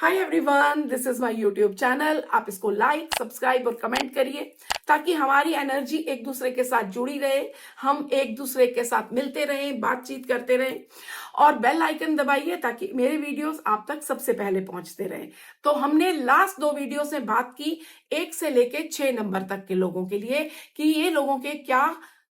Hi everyone, this is my YouTube channel. आप इसको like, subscribe और कमेंट करिए ताकि हमारी एनर्जी एक दूसरे के साथ जुड़ी रहे, हम एक दूसरे के साथ मिलते रहें, बातचीत करते रहें और बेल आइकन दबाइए ताकि मेरे वीडियोस आप तक सबसे पहले पहुंचते रहें। तो हमने लास्ट 2 वीडियो से बात की 1 से लेके 6 नंबर तक के लोगों के लिए कि ये लोगों के क्या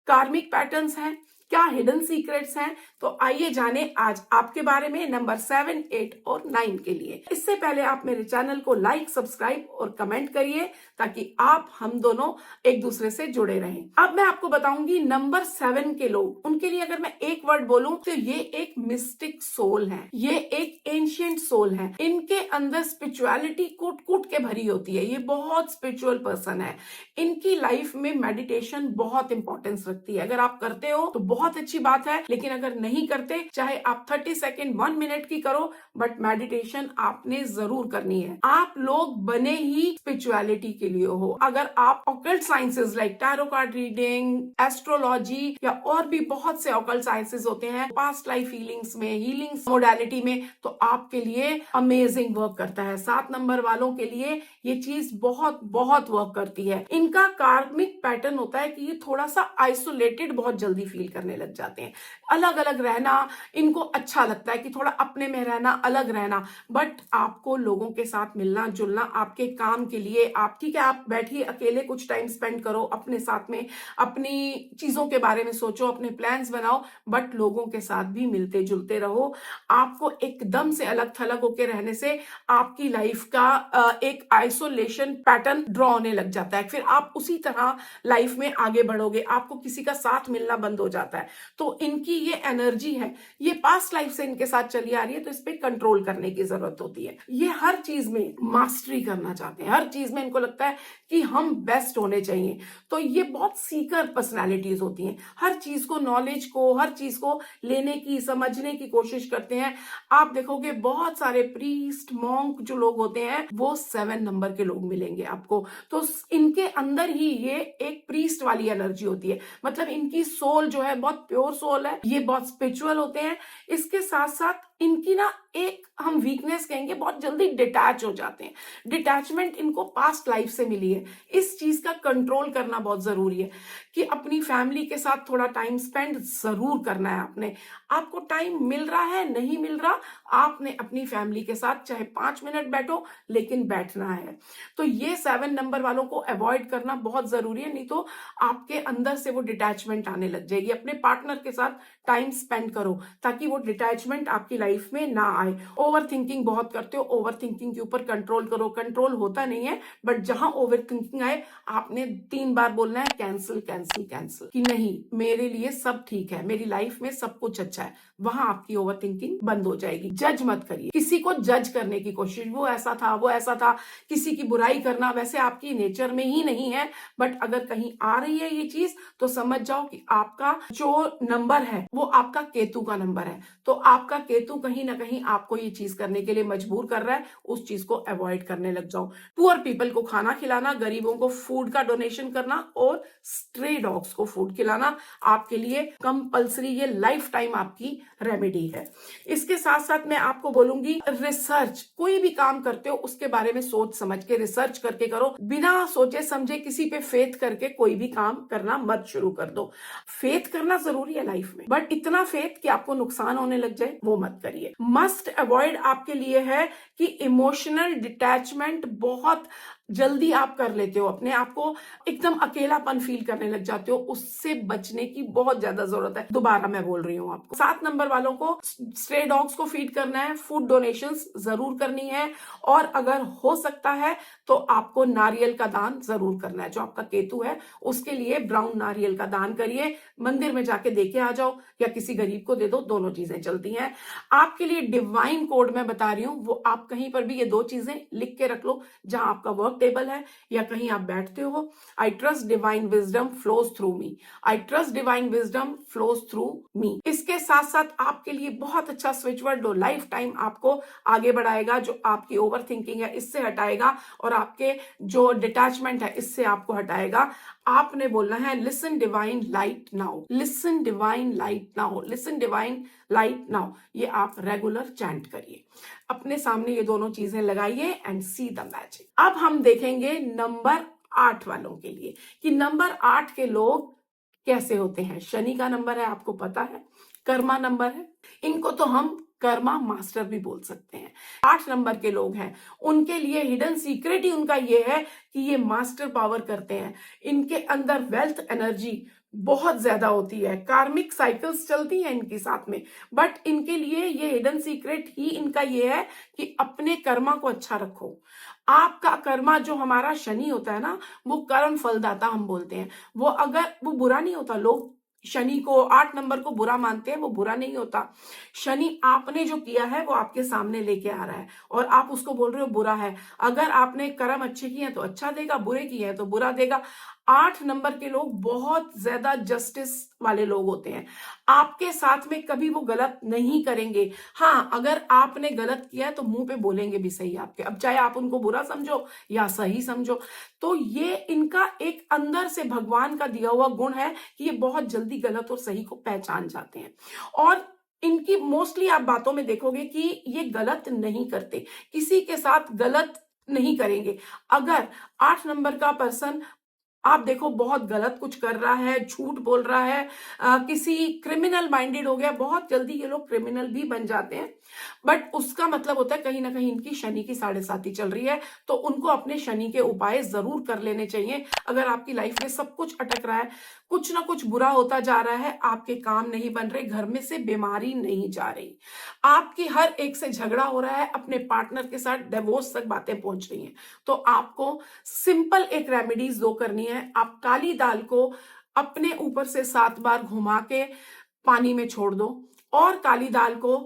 कार्मिक पैटर्न्स हैं, क्या हिडन सीक्रेट्स हैं। तो आइए जाने आज आपके बारे में नंबर 7, 8 और 9 के लिए। इससे पहले आप मेरे चैनल को लाइक, सब्सक्राइब और कमेंट करिए ताकि आप हम दोनों एक दूसरे से जुड़े रहें। अब मैं आपको बताऊंगी नंबर 7 के लोग, उनके लिए अगर मैं एक वर्ड बोलूं तो ये एक मिस्टिक सोल है, ये एक एंशिएंट सोल है। इनके अंदर स्पिरिचुअलिटी कूट कूट के भरी होती है, ये बहुत स्पिरिचुअल पर्सन है। इनकी लाइफ में मेडिटेशन बहुत इंपॉर्टेंस रखती है। अगर आप करते हो तो बहुत अच्छी बात है, लेकिन अगर नहीं करते, चाहे आप 30 सेकेंड 1 मिनट की करो, बट मेडिटेशन आपने जरूर करनी है। आप लोग बने ही स्पिरिचुअलिटी के लिए हो। अगर आप occult sciences like tarot card reading, astrology या और भी बहुत से ऑकल्ट साइंसेस होते हैं, पास्ट लाइफ हीलिंग्स में, हीलिंग्स मोडालिटी में, तो आपके लिए अमेजिंग वर्क करता है। 7 नंबर वालों के लिए ये चीज बहुत बहुत वर्क करती है। इनका कार्मिक पैटर्न होता है कि ये थोड़ा सा आइसोलेटेड बहुत जल्दी फील करने लग जाते हैं। अलग अलग रहना इनको अच्छा लगता है कि थोड़ा अपने में रहना, अलग रहना। बट आपको लोगों के साथ मिलना जुलना आपके काम के लिए, आप ठीक है, आप बैठिए अकेले कुछ टाइम स्पेंड करो अपने साथ में, अपनी चीजों के बारे में सोचो, अपने प्लान्स बनाओ, बट लोगों के साथ भी मिलते जुलते रहो। आपको एकदम से अलग थलग होकर रहने से आपकी लाइफ का एक आइसोलेशन पैटर्न ड्रॉ होने लग जाता है। फिर आप उसी तरह लाइफ में आगे बढ़ोगे, आपको किसी का साथ मिलना बंद हो जाता है। तो इनकी ये एनर्जी है, ये पास्ट लाइफ से इनके साथ चली आ रही है, तो इस पे कंट्रोल करने की जरूरत होती है। ये हर चीज में मास्टरी करना चाहते हैं, हर चीज में इनको लगता है कि हम बेस्ट होने चाहिए। तो ये बहुत सीकर पर्सनालिटीज होती हैं, हर चीज को, नॉलेज को, हर चीज को लेने की, समझने की कोशिश करते हैं। आप देखोगे बहुत सारे प्रीस्ट, मॉन्क जो लोग होते हैं वो 7 नंबर के लोग मिलेंगे आपको। तो इनके अंदर ही ये एक प्रीस्ट वाली एनर्जी होती है, मतलब इनकी सोल जो है बहुत प्योर सोल है, ये बहुत स्पिरिचुअल होते हैं। इसके साथ साथ इनकी ना एक हम वीकनेस कहेंगे, बहुत जल्दी डिटैच हो जाते हैं। डिटैचमेंट इनको पास्ट लाइफ से मिली है। इस चीज का कंट्रोल करना बहुत जरूरी है कि अपनी फैमिली के साथ थोड़ा टाइम स्पेंड जरूर करना है। आपको टाइम मिल रहा है, नहीं मिल रहा, आपने अपनी फैमिली के साथ चाहे 5 मिनट बैठो, लेकिन बैठना है। तो ये 7 नंबर वालों को अवॉइड करना बहुत जरूरी है, नहीं तो आपके अंदर से वो डिटैचमेंट आने लग जाएगी। अपने पार्टनर के साथ टाइम स्पेंड करो ताकि वो डिटैचमेंट आपकी लाइफ में ना आए। ओवर थिंकिंग बहुत करते हो, ओवर थिंकिंग के ऊपर कंट्रोल करो। कंट्रोल होता नहीं है, बट जहां ओवर थिंकिंग आए आपने 3 बार बोलना है कैंसिल कैंसिल कैंसिल, कि नहीं मेरे लिए सब ठीक है, मेरी लाइफ में सब कुछ अच्छा है। वहां आपकी ओवर थिंकिंग बंद हो जाएगी। जज मत करिए, किसी को जज करने की कोशिश, वो ऐसा था, वो ऐसा था, किसी की बुराई करना वैसे आपकी नेचर में ही नहीं है। बट अगर कहीं आ रही है ये चीज तो समझ जाओ कि आपका जो नंबर है वो आपका केतु का नंबर है। तो आपका केतु कहीं ना कहीं आपको ये चीज करने के लिए मजबूर कर रहा है, उस चीज को अवॉइड करने लग जाओ। पुअर पीपल को खाना खिलाना, गरीबों को फूड का डोनेशन करना और स्ट्रे डॉग्स को फूड खिलाना आपके लिए कंपल्सरी, ये लाइफ टाइम आपकी रेमेडी है। इसके साथ साथ मैं आपको बोलूंगी रिसर्च, कोई भी काम करते हो उसके बारे में सोच समझ के रिसर्च करके करो। बिना सोचे समझे किसी पे फेथ करके कोई भी काम करना मत शुरू कर दो। फेथ करना जरूरी है लाइफ में, बट इतना फेथ कि आपको नुकसान होने लग जाए वो मत करिए। मस्ट अवॉइड आपके लिए है कि इमोशनल डिटैचमेंट बहुत जल्दी आप कर लेते हो, अपने आप को एकदम अकेलापन फील करने लग जाते हो, उससे बचने की बहुत ज्यादा जरूरत है। दोबारा मैं बोल रही हूँ आपको, 7 नंबर वालों को स्ट्रे डॉग्स को फीड करना है, फूड डोनेशंस जरूर करनी है, और अगर हो सकता है तो आपको नारियल का दान जरूर करना है। जो आपका केतु है उसके लिए ब्राउन नारियल का दान करिए, मंदिर में जाके देके आ जाओ या किसी गरीब को दे दो, दोनों चीजें चलती हैं। आपके लिए डिवाइन कोड मैं बता रही हूँ, वो आप कहीं पर भी ये 2 चीजें लिख के रख लो, जहां आपका वर्क टेबल है या कहीं आप बैठते हो। I trust divine wisdom flows through me, I trust divine wisdom flows through me. इसके साथ साथ आपके लिए बहुत अच्छा स्विच वर्ड लो, लाइफ टाइम आपको आगे बढ़ाएगा, जो आपकी ओवर थिंकिंग है इससे हटाएगा और आपके जो डिटैचमेंट है इससे आपको हटाएगा। आपने बोलना है listen divine light now, listen divine light now, listen divine light now. ये आप रेगुलर चैंट करिए, अपने सामने ये दोनों चीजें लगाइए एंड सी द मैजिक। अब हम देखेंगे नंबर 8 वालों के लिए कि नंबर 8 के लोग कैसे होते हैं। शनि का नंबर है, आपको पता है, कर्मा नंबर है, इनको तो हम कर्मा मास्टर भी बोल सकते हैं। 8 नंबर के लोग हैं, उनके लिए हिडन सीक्रेट ही उनका ये है कि ये मास्टर पावर करते हैं, इनके अंदर वेल्थ एनर्जी बहुत ज्यादा होती है, कार्मिक साइकिल्स चलती हैं इनके साथ में, बट इनके लिए ये हिडन सीक्रेट ही इनका ये है कि अपने कर्मा को अच्छा रखो। आपका कर्मा जो हमारा शनि होता है ना, वो कर्म फलदाता हम बोलते हैं, वो अगर वो बुरा नहीं होता। लोग शनि को 8 नंबर को बुरा मानते हैं, वो बुरा नहीं होता। शनि आपने जो किया है वो आपके सामने लेके आ रहा है और आप उसको बोल रहे हो बुरा है। अगर आपने कर्म अच्छे किए हैं तो अच्छा देगा, बुरे किए हैं तो बुरा देगा। 8 नंबर के लोग बहुत ज्यादा जस्टिस वाले लोग होते हैं, आपके साथ में कभी वो गलत नहीं करेंगे। हाँ, अगर आपने गलत किया है तो मुंह पे बोलेंगे भी सही आपके, अब चाहे आप उनको बुरा समझो या सही समझो। तो ये इनका एक अंदर से भगवान का दिया हुआ गुण है कि ये बहुत जल्दी गलत और सही को पहचान जाते हैं। और इनकी मोस्टली आप बातों में देखोगे कि ये गलत नहीं करते, किसी के साथ गलत नहीं करेंगे। अगर 8 नंबर का पर्सन आप देखो बहुत गलत कुछ कर रहा है, झूठ बोल रहा है, किसी क्रिमिनल माइंडेड हो गया, बहुत जल्दी ये लोग क्रिमिनल भी बन जाते हैं। बट उसका मतलब होता है कहीं ना कहीं इनकी शनि की 7.5 चल रही है, तो उनको अपने शनि के उपाय जरूर कर लेने चाहिए। अगर आपकी लाइफ में सब कुछ अटक रहा है, कुछ ना कुछ बुरा होता जा रहा है, आपके काम नहीं बन रहे, घर में से बीमारी नहीं जा रही, आपकी हर एक से झगड़ा हो रहा है, अपने पार्टनर के साथ डिवोर्स तक बातें पहुंच रही हैं, तो आपको सिंपल एक रेमेडीज दो करनी है। आप काली दाल को अपने ऊपर से 7 बार घुमा के पानी में छोड़ दो और काली दाल को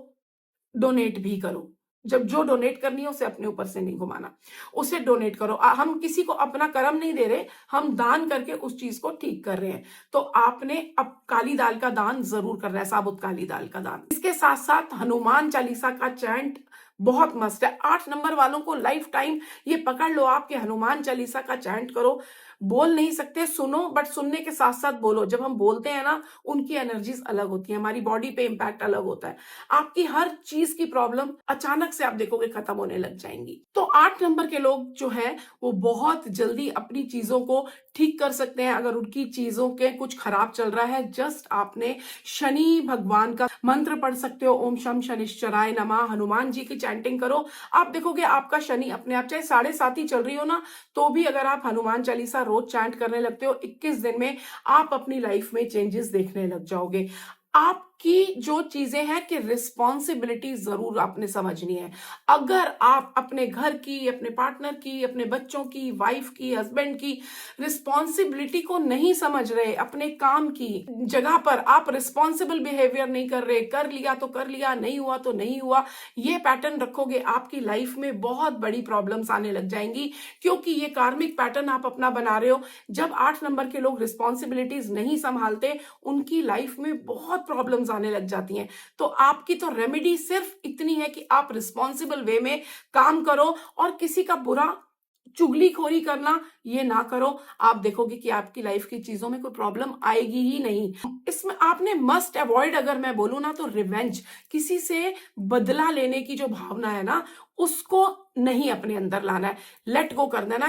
डोनेट भी करो। जब जो डोनेट करनी है उसे अपने ऊपर से नहीं घुमाना, उसे डोनेट करो। हम किसी को अपना कर्म नहीं दे रहे, हम दान करके उस चीज को ठीक कर रहे हैं। तो आपने अब काली दाल का दान जरूर करना है, साबुत काली दाल का दान। इसके साथ साथ हनुमान चालीसा का चैंट बहुत मस्त है। 8 नंबर वालों को लाइफ टाइम ये पकड़ लो आप कि हनुमान चालीसा का चैंट करो। बोल नहीं सकते, सुनो, बट सुनने के साथ साथ बोलो। जब हम बोलते हैं ना, उनकी एनर्जीज अलग होती है, हमारी बॉडी पे इंपैक्ट अलग होता है। आपकी हर चीज की प्रॉब्लम अचानक से आप देखोगे खत्म होने लग जाएंगी। तो 8 नंबर के लोग जो है वो बहुत जल्दी अपनी चीजों को ठीक कर सकते हैं। अगर उनकी चीजों के कुछ खराब चल रहा है, जस्ट आपने शनि भगवान का मंत्र पढ़ सकते हो, ओम शम शनिश्चराय नमः, हनुमान जी की चैंटिंग करो। आप देखोगे आपका शनि अपने आप, चाहे 7.5 ही चल रही हो ना, तो भी अगर आप हनुमान चालीसा रोज चैंट करने लगते हो, 21 दिन में आप अपनी लाइफ में चेंजेस देखने लग जाओगे। आपकी जो चीजें हैं कि रिस्पॉन्सिबिलिटी जरूर आपने समझनी है। अगर आप अपने घर की, अपने पार्टनर की, अपने बच्चों की, वाइफ की, हस्बैंड की रिस्पॉन्सिबिलिटी को नहीं समझ रहे, अपने काम की जगह पर आप रिस्पॉन्सिबल बिहेवियर नहीं कर रहे, कर लिया तो कर लिया, नहीं हुआ तो नहीं हुआ, ये पैटर्न रखोगे, आपकी लाइफ में बहुत बड़ी प्रॉब्लम्स आने लग जाएंगी, क्योंकि ये कार्मिक पैटर्न आप अपना बना रहे हो। जब 8 नंबर के लोग रिस्पॉन्सिबिलिटीज नहीं संभालते, उनकी लाइफ में बहुत प्रॉब्लम्स आने लग जाती हैं। तो आपकी तो रेमेडी सिर्फ इतनी है कि आप रिस्पॉन्सिबल वे में काम करो और किसी का बुरा चुगलीखोरी करना ये ना करो। आप देखोगे कि आपकी लाइफ की चीजों में कोई प्रॉब्लम आएगी ही नहीं। इसमें आपने मस्ट अवॉइड, अगर मैं बोलूं ना, तो रिवेंज, किसी से बदला लेने की जो भावना है ना, उसको नहीं अपने अंदर लाना है, लेट गो कर देना।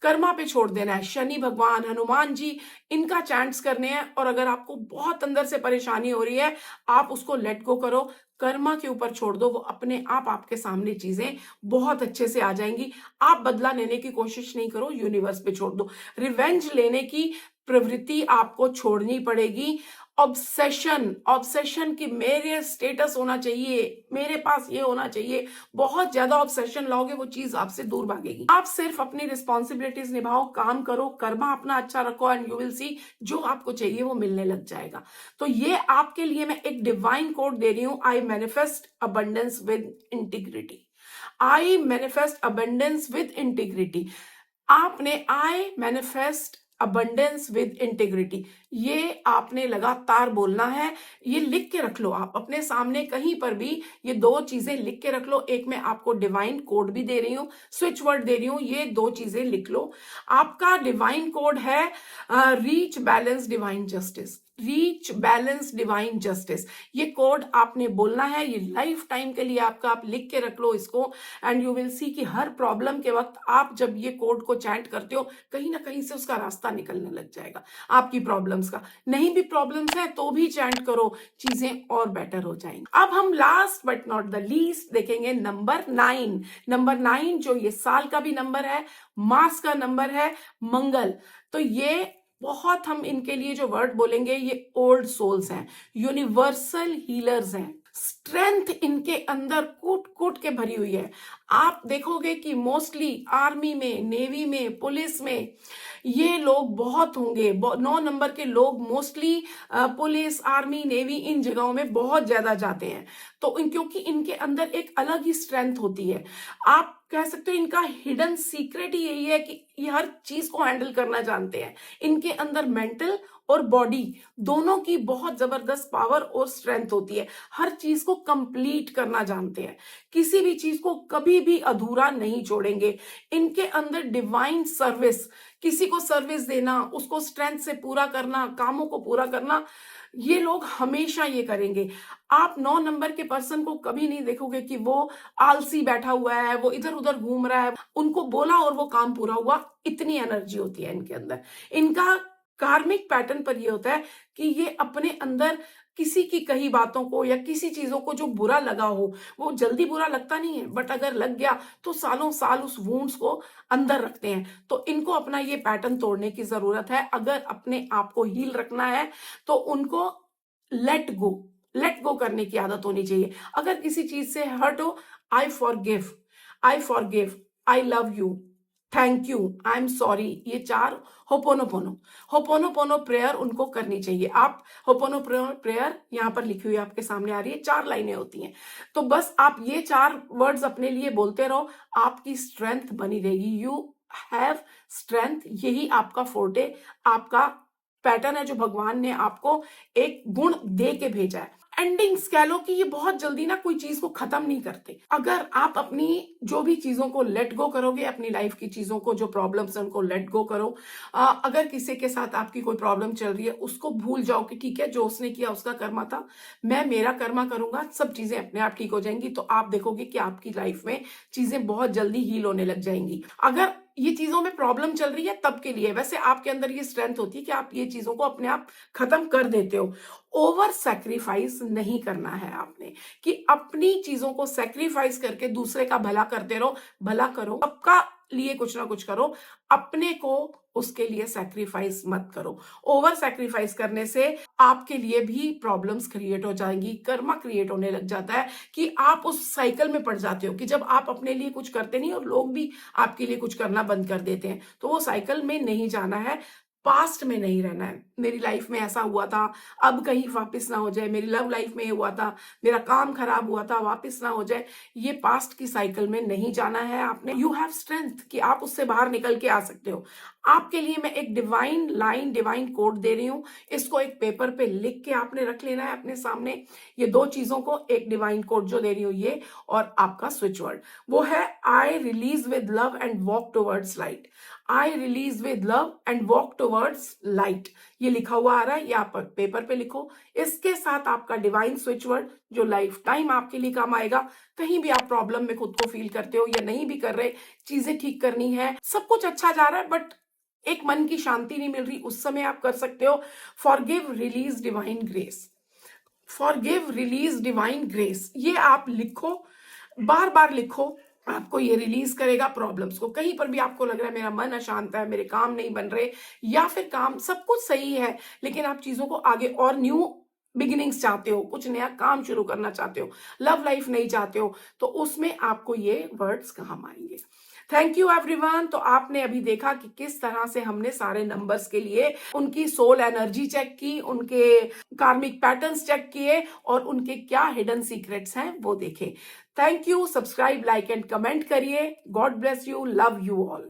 कर्मा पे छोड़ देना है। शनि भगवान, हनुमान जी, इनका चैंट्स करने हैं। और अगर आपको बहुत अंदर से परेशानी हो रही है, आप उसको लेट गो करो, कर्मा के ऊपर छोड़ दो, वो अपने आप आपके सामने चीजें बहुत अच्छे से आ जाएंगी। आप बदला लेने की कोशिश नहीं करो, यूनिवर्स पे छोड़ दो। रिवेंज लेने की प्रवृत्ति आपको छोड़नी पड़ेगी। ऑब्सेशन की मेरे स्टेटस होना चाहिए, मेरे पास ये होना चाहिए, बहुत ज्यादा ऑब्सेशन लाओगे, वो चीज आपसे दूर भागेगी। आप सिर्फ अपनी रिस्पॉन्सिबिलिटीज निभाओ, काम करो, कर्मा अपना अच्छा रखो, एंड यू विल सी जो आपको चाहिए वो मिलने लग जाएगा। तो ये आपके लिए मैं एक डिवाइन कोड दे रही हूं, I manifest abundance with integrity. I manifest abundance with integrity. आपने I manifest abundance with integrity. ये आपने लगातार बोलना है। ये लिख के रख लो आप अपने सामने कहीं पर भी, ये 2 चीजें लिख के रख लो। एक मैं आपको डिवाइन कोड भी दे रही हूँ, स्विच वर्ड दे रही हूँ, ये 2 चीजें लिख लो। आपका डिवाइन कोड है reach balance divine justice. Reach balance divine justice, ये कोड आपने बोलना है। ये लाइफ टाइम के लिए आपका, आप लिख के रख लो इसको। एंड यू विल सी कि हर प्रॉब्लम के वक्त आप जब ये कोड को चैंट करते हो, कहीं ना कहीं से उसका रास्ता निकलने लग जाएगा आपकी प्रॉब्लम्स का। नहीं भी प्रॉब्लम्स है तो भी चैंट करो, चीजें और बेटर हो जाएंगी। अब हम last but not the least देखेंगे नंबर 9। नंबर 9 जो ये साल का भी नंबर है, मास का नंबर है, मंगल। तो ये बहुत, हम इनके लिए जो वर्ड बोलेंगे, ये ओल्ड सोल्स हैं, यूनिवर्सल हीलर्स हैं। स्ट्रेंथ इनके अंदर कूट कूट के भरी हुई है। आप देखोगे कि मोस्टली आर्मी में, नेवी में, पुलिस में ये लोग बहुत होंगे। 9 नंबर के लोग मोस्टली पुलिस, आर्मी, नेवी, इन जगहों में बहुत ज्यादा जाते हैं। तो क्योंकि इनके अंदर एक अलग ही स्ट्रेंथ होती है। आप कह सकते हो इनका हिडन सीक्रेट ही यही है कि ये हर चीज को हैंडल करना जानते हैं। इनके अंदर मेंटल और बॉडी दोनों की बहुत जबरदस्त पावर और स्ट्रेंथ होती है। हर चीज को कंप्लीट करना जानते हैं, किसी भी चीज को कभी भी अधूरा नहीं छोड़ेंगे। इनके अंदर डिवाइन सर्विस, किसी को सर्विस देना, उसको स्ट्रेंथ से पूरा करना, कामों को पूरा करना, ये लोग हमेशा ये करेंगे। आप 9 नंबर के पर्सन को कभी नहीं देखोगे कि वो आलसी बैठा हुआ है, वो इधर उधर घूम रहा है, उनको बोला और वो काम पूरा हुआ, इतनी एनर्जी होती है इनके अंदर। इनका कार्मिक पैटर्न पर ये होता है कि ये अपने अंदर किसी की कही बातों को या किसी चीजों को जो बुरा लगा हो, वो जल्दी बुरा लगता नहीं है, बट अगर लग गया तो सालों साल उस वुंड्स को अंदर रखते हैं। तो इनको अपना ये पैटर्न तोड़ने की जरूरत है। अगर अपने आप को हील रखना है तो उनको लेट गो करने की आदत होनी चाहिए। अगर किसी चीज से हर्ट हो, I forgive, I love you, thank you, I am sorry, ये 4 होपोनोपोनो प्रेयर उनको करनी चाहिए। आप होपोनोपोनो प्रेयर यहाँ पर लिखी हुई आपके सामने आ रही है, 4 लाइनें होती हैं। तो बस आप ये 4 वर्ड्स अपने लिए बोलते रहो, आपकी स्ट्रेंथ बनी रहेगी। यू हैव स्ट्रेंथ, यही आपका फोर्टे, आपका पैटर्न है जो भगवान ने आपको एक गुण दे के भेजा है। एंडिंग्स कह लो कि ये बहुत जल्दी ना कोई चीज को खत्म नहीं करते। अगर आप अपनी जो भी चीजों को लेट गो करोगे, अपनी लाइफ की चीजों को, जो प्रॉब्लम्स हैं उनको लेट गो करो। अगर किसी के साथ आपकी कोई प्रॉब्लम चल रही है, उसको भूल जाओ कि ठीक है, जो उसने किया उसका कर्मा था, मैं मेरा कर्मा करूंगा, सब चीजें अपने आप ठीक हो जाएंगी। तो आप देखोगे कि आपकी लाइफ में चीजें बहुत जल्दी हील होने लग जाएंगी। अगर ये चीजों में प्रॉब्लम चल रही है तब के लिए, वैसे आपके अंदर ये स्ट्रेंथ होती है कि आप ये चीजों को अपने आप खत्म कर देते हो। ओवर सैक्रिफाइस नहीं करना है आपने, कि अपनी चीजों को सैक्रिफाइस करके दूसरे का भला करते रहो। भला करो, सबका लिए कुछ ना कुछ करो, अपने को उसके लिए सैक्रिफाइस मत करो। ओवर सैक्रिफाइस करने से आपके लिए भी प्रॉब्लम्स क्रिएट हो जाएंगी, कर्मा क्रिएट होने लग जाता है कि आप उस साइकिल में पड़ जाते हो कि जब आप अपने लिए कुछ करते नहीं और लोग भी आपके लिए कुछ करना बंद कर देते हैं। तो वो साइकिल में नहीं जाना है, पास्ट में नहीं रहना है। मेरी लाइफ में ऐसा हुआ था, अब कहीं वापस ना हो जाए, मेरी लव लाइफ में ये हुआ था, मेरा काम खराब हुआ था, वापस ना हो जाए, ये पास्ट की साइकिल में नहीं जाना है आपने। यू हैव स्ट्रेंथ कि आप उससे बाहर निकल के आ सकते हो। आपके लिए मैं एक डिवाइन लाइन, डिवाइन कोड दे रही हूं, इसको एक पेपर पे लिख के आपने रख लेना है अपने सामने। ये 2 चीजों को, एक डिवाइन कोड जो दे रही हूं ये, और आपका स्विच वर्ड वो है I release with love and walk towards light. I release with love and walk towards light, ये लिखा हुआ आ रहा है, ये आप पेपर पे लिखो। इसके साथ आपका डिवाइन स्विच वर्ड जो लाइफ टाइम आपके लिए काम आएगा। कहीं भी आप प्रॉब्लम में खुद को फील करते हो या नहीं भी कर रहे, चीजें ठीक करनी है, सब कुछ अच्छा जा रहा है बट एक मन की शांति नहीं मिल रही, उस समय आप कर सकते हो forgive release divine grace. Forgive release divine grace, ये आप लिखो, बार बार लिखो, आपको ये रिलीज करेगा प्रॉब्लम्स को। कहीं पर भी आपको लग रहा है मेरा मन अशांत है, मेरे काम नहीं बन रहे, या फिर काम सब कुछ सही है लेकिन आप चीजों को आगे और न्यू बिगिनिंग्स चाहते हो, कुछ नया काम शुरू करना चाहते हो, लव लाइफ नहीं चाहते हो, तो उसमें आपको ये वर्ड्स काम आएंगे। Thank you everyone. तो आपने अभी देखा कि किस तरह से हमने सारे नंबर्स के लिए उनकी सोल एनर्जी चेक की, उनके कार्मिक पैटर्न्स चेक किए और उनके क्या हिडन सीक्रेट्स हैं वो देखे। Thank you. Subscribe, like and comment करिए। God bless you, love you all.